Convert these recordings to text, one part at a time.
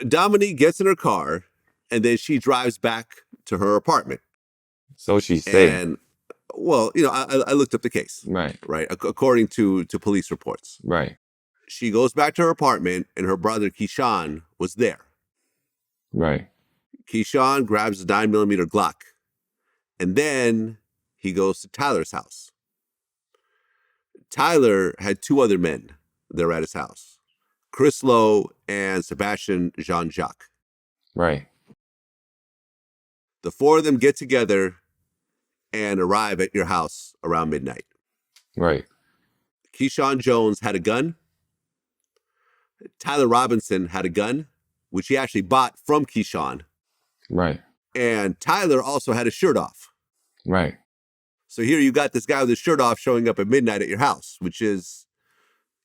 Dominique gets in her car, and then she drives back to her apartment. So she said. And, well, I looked up the case. Right. Right. According to police reports. Right. She goes back to her apartment, and her brother, Keyshawn, was there. Right. Keyshawn grabs a 9mm Glock, and then he goes to Tyler's house. Tyler had two other men there at his house, Chris Lowe and Sebastian Jean-Jacques. Right. The four of them get together and arrive at your house around midnight. Right. Keyshawn Jones had a gun. Tyler Robinson had a gun, which he actually bought from Keyshawn. Right. And Tyler also had his shirt off. Right. So here you got this guy with his shirt off showing up at midnight at your house, which is,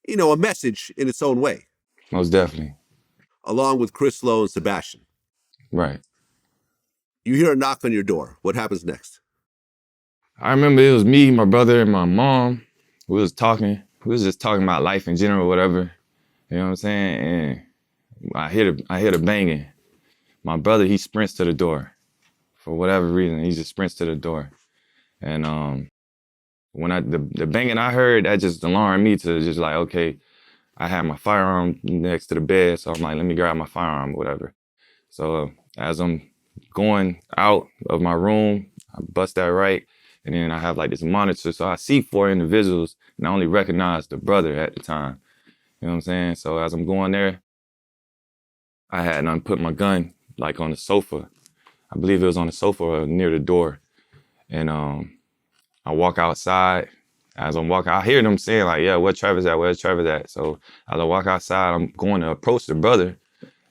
a message in its own way. Most definitely. Along with Chris Lowe and Sebastian. Right. You hear a knock on your door. What happens next? I remember it was me, my brother, and my mom. We was talking. We was just talking about life in general, whatever. You know what I'm saying? And I hear the banging. My brother, he sprints to the door. For whatever reason, he just sprints to the door. And when the banging I heard, that just alarmed me to just like, okay, I had my firearm next to the bed, so I'm like, let me grab my firearm or whatever. So as I'm going out of my room, I bust that right, and then I have like this monitor, so I see four individuals, and I only recognize the brother at the time. You know what I'm saying? So as I'm going there, I had put my gun like on the sofa. I believe it was on the sofa or near the door. And I walk outside. As I'm walking, I hear them saying like, yeah, where's Travis at? Where's Travis at? So as I walk outside, I'm going to approach the brother,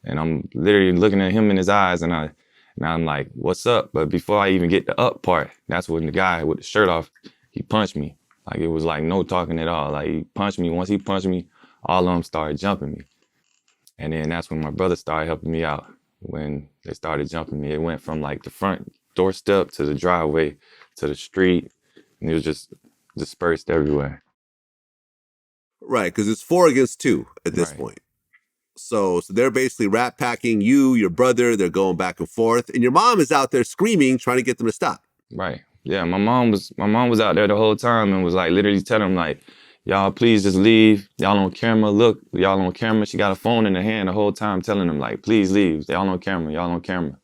and I'm literally looking at him in his eyes, and I'm like, what's up? But before I even get the up part, that's when the guy with the shirt off, he punched me. Like it was like no talking at all. Like he punched me. Once he punched me, all of them started jumping me. And then that's when my brother started helping me out. When they started jumping me, it went from like the front doorstep to the driveway to the street, and it was just dispersed everywhere. Right, because it's 4 against 2 at this point. So they're basically rat packing you, your brother. They're going back and forth, and your mom is out there screaming, trying to get them to stop. Right. Yeah, my mom was out there the whole time and was like literally telling them like, y'all please just leave. Y'all on camera. Look, y'all on camera. She got a phone in her hand the whole time telling them like, please leave. Y'all on camera. Y'all on camera.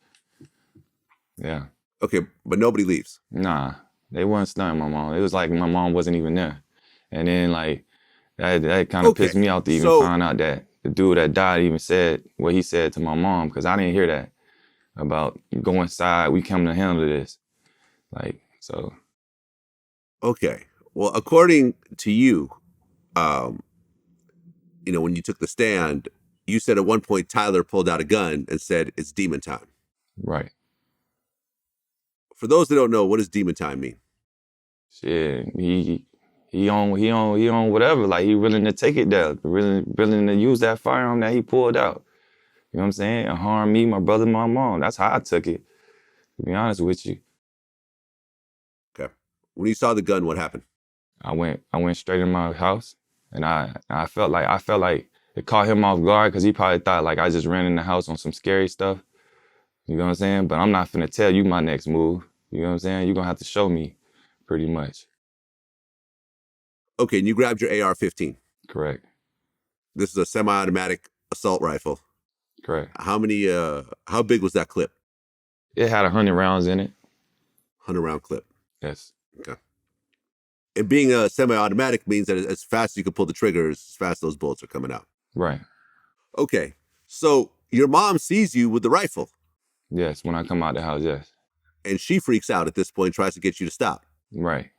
Yeah. Okay, but nobody leaves. Nah, they weren't stunning my mom. It was like my mom wasn't even there. And then like that kind of pissed me off to even find out that the dude that died even said what he said to my mom, because I didn't hear that about go inside. We come to handle this. Like, so. Okay. Well, according to you, when you took the stand, you said at one point Tyler pulled out a gun and said it's demon time. Right. For those that don't know, what does demon time mean? Shit, he on whatever. Like he willing to take it there, willing to use that firearm that he pulled out. You know what I'm saying? And harm me, my brother, my mom. That's how I took it. To be honest with you. Okay. When you saw the gun, what happened? I went straight in my house, and I felt like it caught him off guard because he probably thought like I just ran in the house on some scary stuff. You know what I'm saying? But I'm not finna tell you my next move. You know what I'm saying? You're gonna have to show me, pretty much. Okay, and you grabbed your AR-15. Correct. This is a semi-automatic assault rifle. Correct. How big was that clip? It had 100 rounds in it. 100-round clip. Yes. Okay. And being a semi-automatic means that as fast as you can pull the trigger, as fast those bullets are coming out. Right. Okay. So your mom sees you with the rifle. Yes, when I come out the house, yes. And she freaks out at this point, tries to get you to stop. Right.